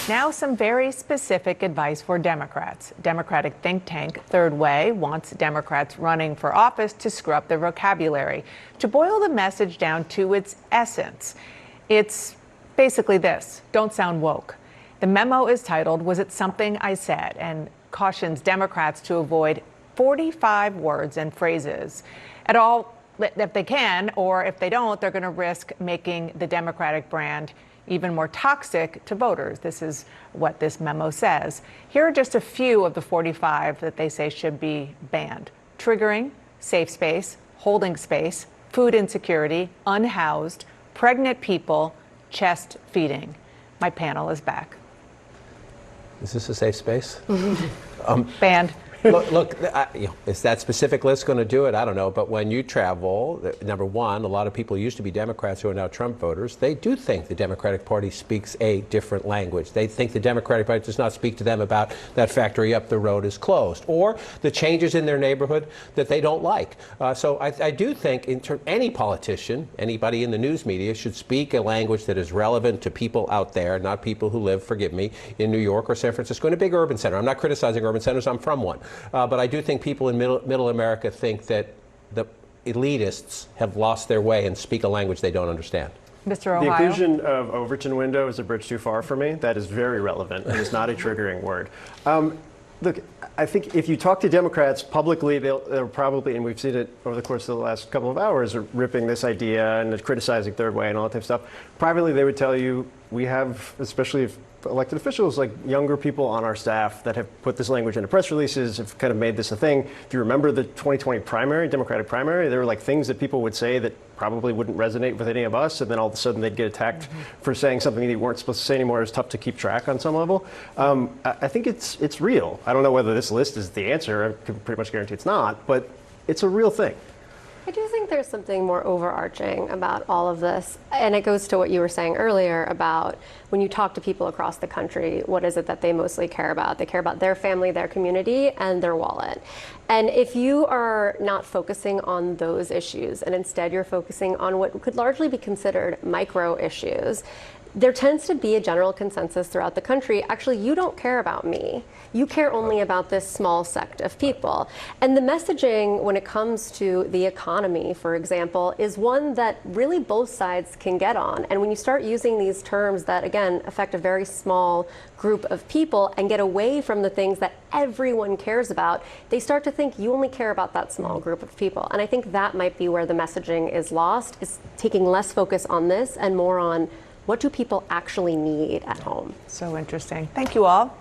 Now, some very specific advice for Democrats. Democratic think tank Third Way wants Democrats running for office to screw up their vocabulary, to boil the message down to its essence. It's basically this: don't sound woke. The memo is titled, "Was It Something I Said?" and cautions Democrats to avoid 45 words and phrases at all if they can, or if they don't, they're going to risk making the Democratic brand even more toxic to voters. This is what this memo says. Here are just a few of the 45 that they say should be banned: triggering, safe space, holding space, food insecurity, unhoused, pregnant people, chest feeding. My panel is back. Is this a safe space? Banned. Look, is that specific list going to do it? I don't know. But when you travel, number one, a lot of people used to be Democrats who are now Trump voters. They do think the Democratic Party speaks a different language. They think the Democratic Party does not speak to them about that factory up the road is closed, or the changes in their neighborhood that they don't like. So I do think any politician, anybody in the news media, should speak a language that is relevant to people out there, not people who live, forgive me, in New York or San Francisco, in a big urban center. I'm not criticizing urban centers. I'm from one. But I do think people in middle America think that the elitists have lost their way and speak a language they don't understand. Mr. Ohio. The inclusion of Overton window is a bridge too far for me. That is very relevant. It is not a triggering word. Look, I think if you talk to Democrats publicly, they'll probably, and we've seen it over the course of the last couple of hours, are ripping this idea and criticizing Third Way and all that type of stuff. Privately, they would tell you, we have, especially if elected officials, like younger people on our staff that have put this language into press releases, have kind of made this a thing. If you remember the 2020 primary, Democratic primary, there were like things that people would say that probably wouldn't resonate with any of us, and then all of a sudden they'd get attacked for saying something that you weren't supposed to say anymore. It's tough to keep track on some level. I think it's real. I don't know whether this list is the answer. I can pretty much guarantee it's not, but it's a real thing. I do think there's something more overarching about all of this, and it goes to what you were saying earlier about when you talk to people across the country, what is it that they mostly care about? They care about their family, their community, and their wallet. And if you are not focusing on those issues, and instead you're focusing on what could largely be considered micro issues, there tends to be a general consensus throughout the country. Actually, you don't care about me. You care only about this small sect of people. And the messaging when it comes to the economy, for example, is one that really both sides can get on. And when you start using these terms that, again, affect a very small group of people and get away from the things that everyone cares about, they start to think you only care about that small group of people. And I think that might be where the messaging is lost, is taking less focus on this and more on what do people actually need at home. So interesting. Thank you all.